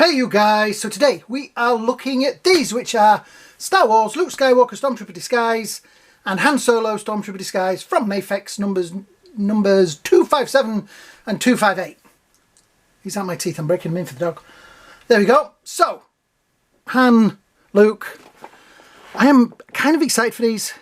Hey you guys, so today we are looking at these, which are Star Wars Luke Skywalker Stormtrooper Disguise and Han Solo Stormtrooper Disguise from Mafex numbers 257 and 258. These aren't my teeth, I'm breaking them in for the dog. There we go. So, Han, Luke, I am kind of excited for these.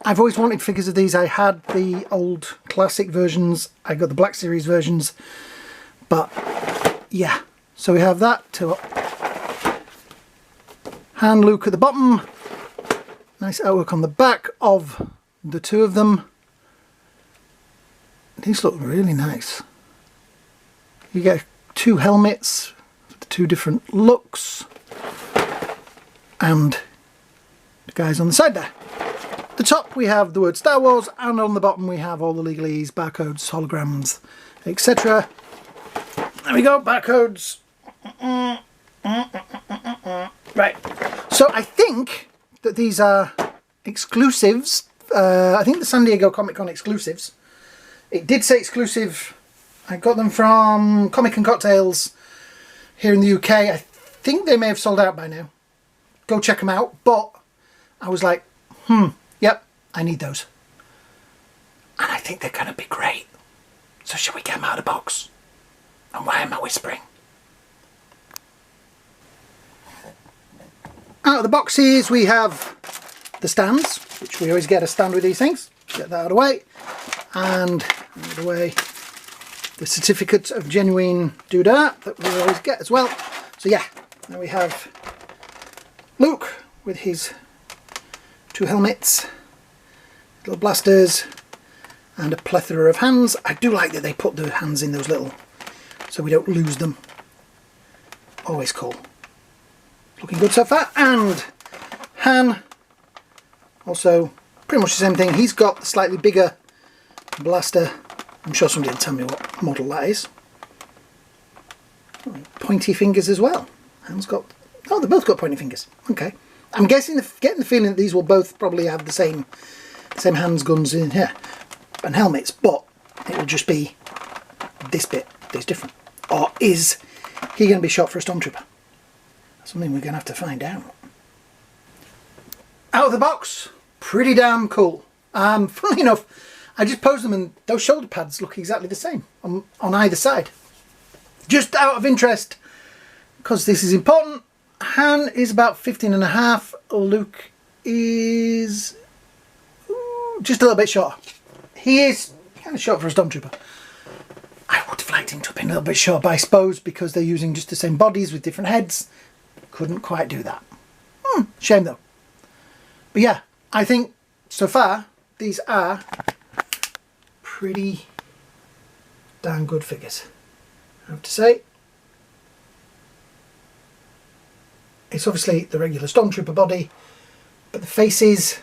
I've always wanted figures of these. I had the old classic versions, I got the Black Series versions, but yeah. So we have that to Han, Luke at the bottom. Nice artwork on the back of the two of them. These look really nice. You get two helmets for the two different looks. And the guys on the side there. At the top we have the word Star Wars, and on the bottom we have all the legalese, barcodes, holograms, etc. There we go, barcodes. Right, so I think that these are exclusives. I think the San Diego Comic Con exclusives. It did say exclusive. I got them from Comic and Cocktails here in the UK. I think they may have sold out by now. Go check them out. But I was like, yep, I need those. And I think they're going to be great. So shall we get them out of the box? And why am I whispering? Out of the boxes we have the stands, which we always get a stand with these things. Get that out of the way. And out of the way, the certificate of genuine doodah that we always get as well. So yeah, now we have Luke with his two helmets, little blasters, and a plethora of hands. I do like that they put the hands in those little, so we don't lose them. Always cool. Looking good so far. And Han, also pretty much the same thing. He's got a slightly bigger blaster. I'm sure somebody will tell me what model that is. Pointy fingers as well. Han's got, oh, they both got pointy fingers. Okay. I'm guessing, getting the feeling that these will both probably have the same hands, guns in here and helmets, but it will just be this bit that's different. Or is he going to be shot for a Stormtrooper? Something we're going to have to find out. Out of the box, pretty damn cool. Funnily enough, I just posed them and those shoulder pads look exactly the same on either side. Just out of interest, because this is important, Han is about 15.5, Luke is just a little bit shorter. He is kind of short for a Stormtrooper. I would have liked him to have been a little bit short, but I suppose because they're using just the same bodies with different heads, couldn't quite do that. Shame though. But yeah, I think so far these are pretty darn good figures, I have to say. It's obviously the regular Stormtrooper body, but the faces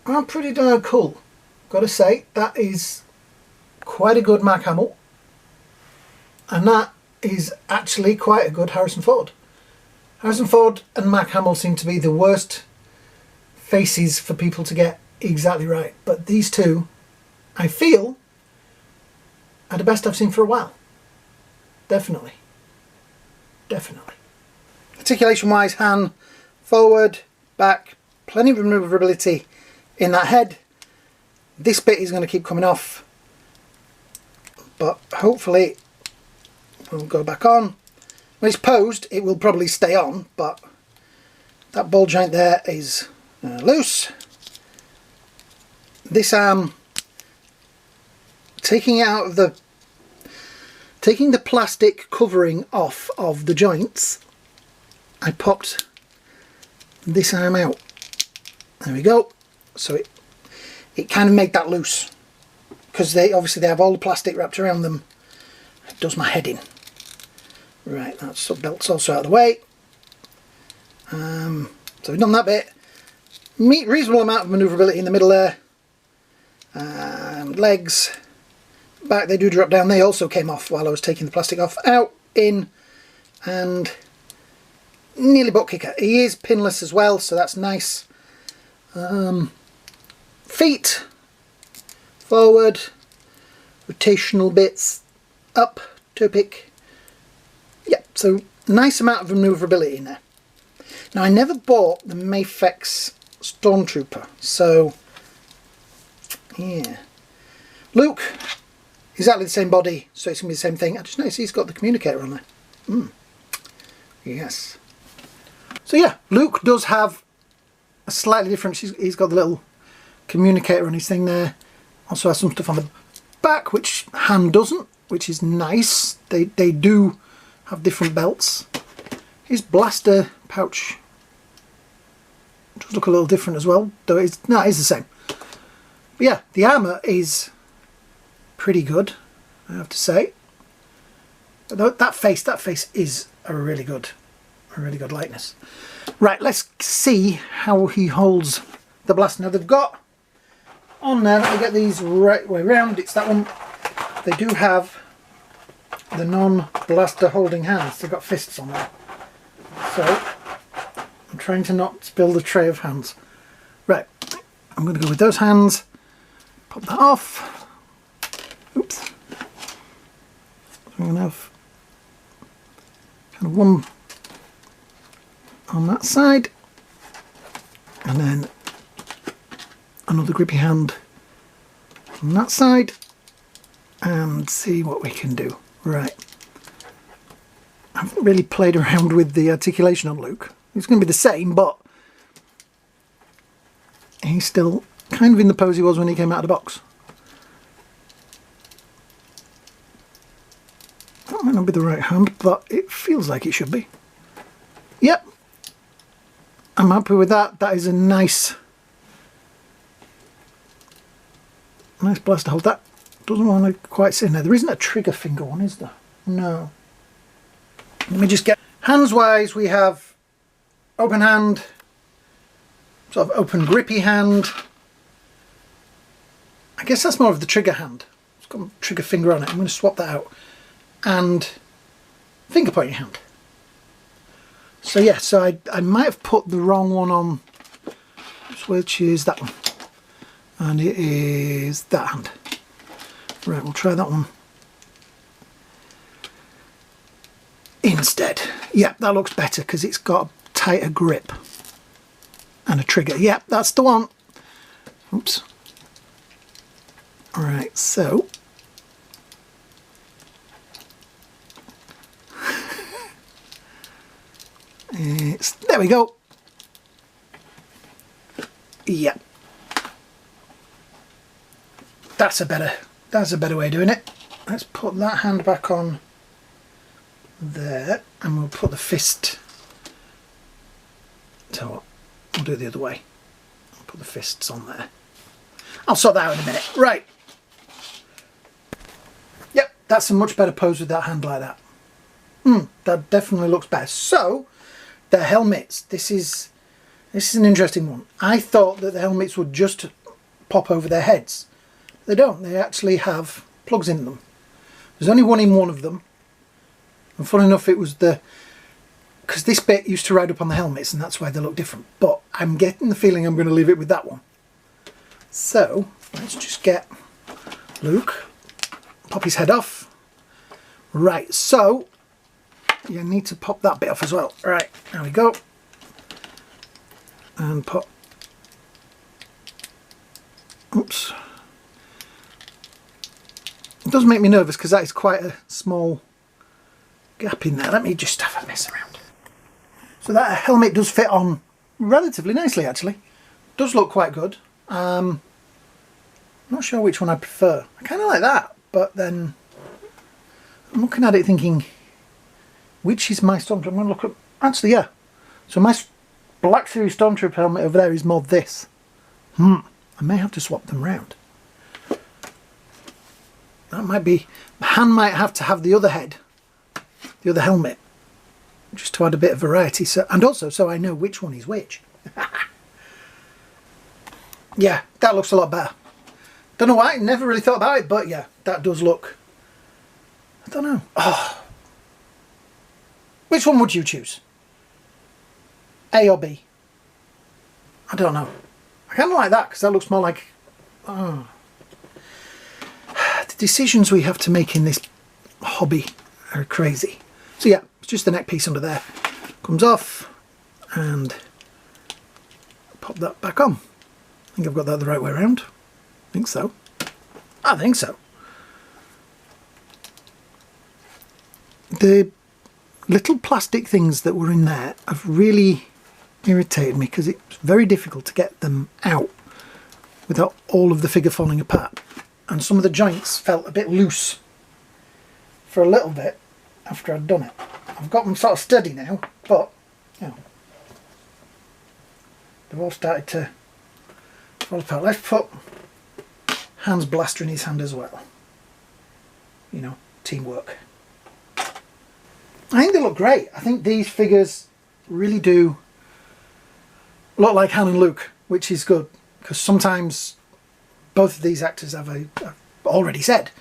are pretty darn cool. Gotta say, that is quite a good Mark Hamill, and that is actually quite a good Harrison Ford. Harrison Ford and Mark Hamill seem to be the worst faces for people to get exactly right, but these two, I feel, are the best I've seen for a while. Definitely. Definitely. Articulation wise, Han, forward, back, plenty of maneuverability in that head. This bit is going to keep coming off, but hopefully we'll go back on. When it's posed, it will probably stay on, but that ball joint there is loose. This arm, taking the plastic covering off of the joints, I popped this arm out. There we go. So it kind of made that loose, because they have all the plastic wrapped around them. It does my head in. Right, that belt's also out of the way. So we've done that bit. Reasonable amount of manoeuvrability in the middle there. Legs, back, they do drop down. They also came off while I was taking the plastic off. Out, in, and nearly butt kicker. He is pinless as well, so that's nice. Feet, forward, rotational bits, up, toe pick, So nice amount of maneuverability in there. Now I never bought the Mafex Stormtrooper, so yeah. Luke, exactly the same body, so it's going to be the same thing. I just noticed he's got the communicator on there. Yes. So yeah, Luke does have a slightly different, he's got the little communicator on his thing there. Also has some stuff on the back, which Han doesn't, which is nice. They do have different belts. His blaster pouch does look a little different as well, though it's the same. But yeah, the armour is pretty good, I have to say. That face is a really good likeness. Right, let's see how he holds the blaster. Now they've got on there, let me get these right way round, it's that one. They do have the non-blaster holding hands. They've got fists on there. So I'm trying to not spill the tray of hands. Right, I'm going to go with those hands. Pop that off. Oops. So I'm going to have kind of one on that side, and then another grippy hand on that side, and see what we can do. Right. I haven't really played around with the articulation on Luke. It's going to be the same, but he's still kind of in the pose he was when he came out of the box. That might not be the right hand, but it feels like it should be. Yep. I'm happy with that. That is a nice blaster hold. That doesn't want to quite sit in there. There isn't a trigger finger one, is there? No. Let me just get... Hands wise, we have open hand, sort of open grippy hand. I guess that's more of the trigger hand. It's got a trigger finger on it. I'm going to swap that out. And finger pointing hand. So yeah, so I might have put the wrong one on, which is that one. And it is that hand. Right, we'll try that one instead. Yeah, that looks better because it's got a tighter grip and a trigger. Yeah, that's the one. Oops. Alright, so there we go. Yeah. That's a better way of doing it. Let's put that hand back on there, and we'll put the fist. So what? We'll do it the other way. I'll put the fists on there. I'll sort that out in a minute. Right. Yep, that's a much better pose with that hand like that. That definitely looks better. So, the helmets. This is an interesting one. I thought that the helmets would just pop over their heads. They don't. They actually have plugs in them. There's only one in one of them. And fun enough, it was because this bit used to ride up on the helmets, and that's why they look different. But I'm getting the feeling I'm going to leave it with that one. So let's just get Luke, pop his head off. Right, so you need to pop that bit off as well. Right, there we go. And pop. Oops. It does make me nervous because that is quite a small gap in there. Let me just have a mess around. So that helmet does fit on relatively nicely, actually. Does look quite good. Not sure which one I prefer. I kind of like that, but then I'm looking at it thinking, which is my Stormtrooper? I'm going to look at... Actually, yeah. So my Black Series Stormtrooper helmet over there is more this. I may have to swap them round. That might be... Han might have to have the other head, the other helmet, just to add a bit of variety. So, and also so I know which one is which. Yeah, that looks a lot better. Don't know why, never really thought about it, but yeah, that does look... I don't know. Oh. Which one would you choose? A or B? I don't know. I kind of like that because that looks more like... Oh. The decisions we have to make in this hobby are crazy. So yeah, it's just the neck piece under there. Comes off and pop that back on. I think I've got that the right way around. I think so. I think so. The little plastic things that were in there have really irritated me because it's very difficult to get them out without all of the figure falling apart. And some of the joints felt a bit loose for a little bit after I'd done it. I've got them sort of steady now, but you know, they've all started to fall apart. Let's put Han's blaster in his hand as well. You know, teamwork. I think they look great. I think these figures really do look like Han and Luke, which is good, because sometimes both of these actors I've already said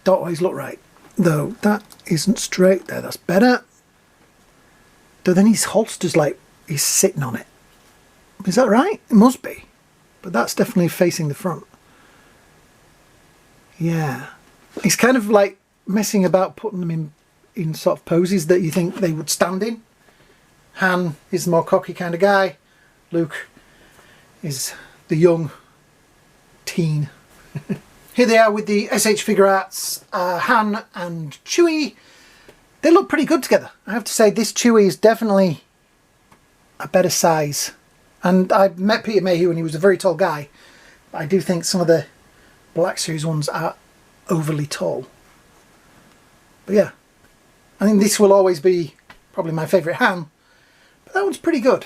don't always look right. Though that isn't straight there, that's better. Though then his holster's like he's sitting on it. Is that right? It must be. But that's definitely facing the front. Yeah. He's kind of like messing about putting them in sort of poses that you think they would stand in. Han is the more cocky kind of guy. Luke is the young teen. Here they are with the SH Figure Arts, Han and Chewie. They look pretty good together. I have to say this Chewie is definitely a better size. And I met Peter Mayhew and he was a very tall guy. But I do think some of the Black Series ones are overly tall. But yeah, I think this will always be probably my favourite Han. But that one's pretty good.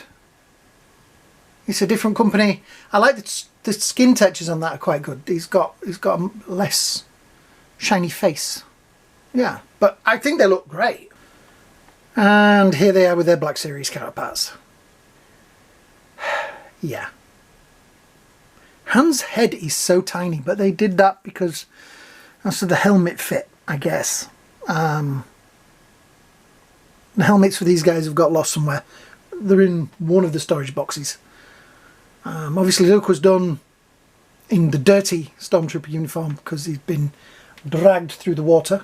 It's a different company. I like the skin textures on that are quite good. He's got a less shiny face. Yeah, but I think they look great. And here they are with their Black Series counterparts. Yeah. Han's head is so tiny, but they did that because that's the helmet fit, I guess. The helmets for these guys have got lost somewhere. They're in one of the storage boxes. Obviously Luke was done in the dirty Stormtrooper uniform because he's been dragged through the water.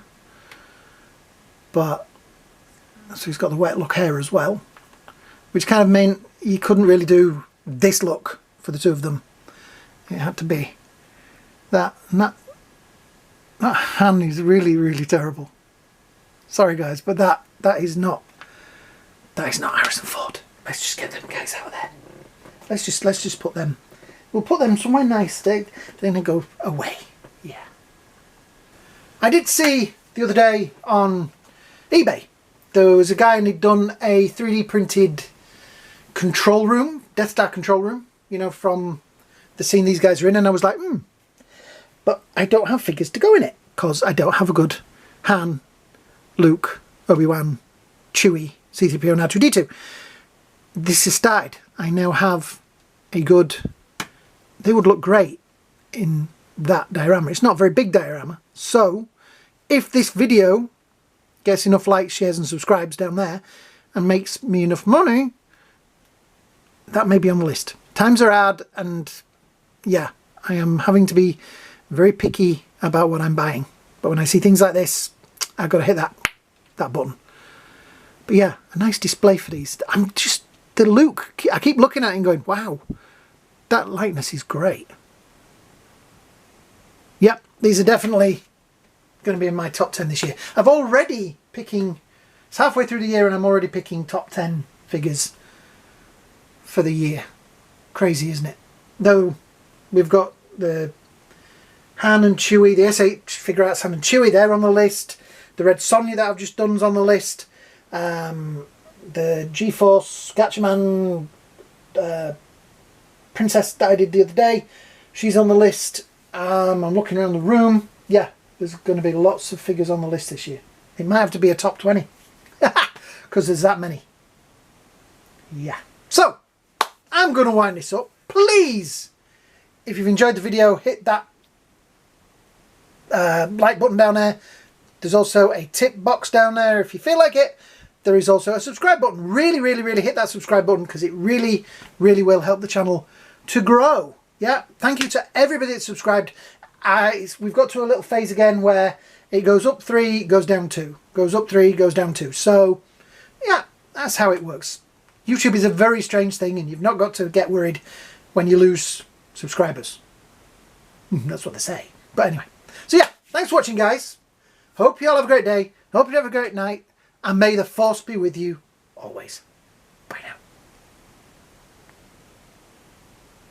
But so he's got the wet look hair as well, which kind of meant you couldn't really do this look for the two of them. It had to be that. And that Han is really, really terrible. Sorry guys, but that is not Harrison Ford. Let's just get them guys out of there. Let's just put them. We'll put them somewhere nice. They're going to go away. Yeah. I did see the other day on eBay, there was a guy and he'd done a 3D printed control room, Death Star control room, you know, from the scene these guys are in, and I was like, but I don't have figures to go in it because I don't have a good Han, Luke, Obi-Wan, Chewie, C-3PO and R2-D2. This has started. I now have a good... They would look great in that diorama. It's not a very big diorama. So, if this video gets enough likes, shares and subscribes down there and makes me enough money, that may be on the list. Times are hard and yeah, I am having to be very picky about what I'm buying. But when I see things like this, I've got to hit that button. But yeah, a nice display for these. I'm just... The Luke, I keep looking at it and going, wow, that likeness is great. Yep, these are definitely going to be in my top 10 this year. I've already picking, it's halfway through the year and I'm already picking top 10 figures for the year. Crazy, isn't it? Though we've got the Han and Chewie, the SH Figure Arts Han and Chewie, they're on the list. The Red Sonja that I've just done's on the list. The G-Force Gatchaman Princess that I did the other day, she's on the list. I'm looking around the room. Yeah, there's going to be lots of figures on the list this year. It might have to be a top 20 because there's that many. Yeah. So, I'm going to wind this up. Please, if you've enjoyed the video, hit that like button down there. There's also a tip box down there if you feel like it. There is also a subscribe button. Really, really, really hit that subscribe button because it really, really will help the channel to grow. Yeah, thank you to everybody that subscribed. We've got to a little phase again where it goes up 3, goes down 2. Goes up 3, goes down 2. So, yeah, that's how it works. YouTube is a very strange thing, and you've not got to get worried when you lose subscribers. That's what they say. But anyway. So yeah, thanks for watching, guys. Hope you all have a great day. Hope you have a great night. And may the force be with you always.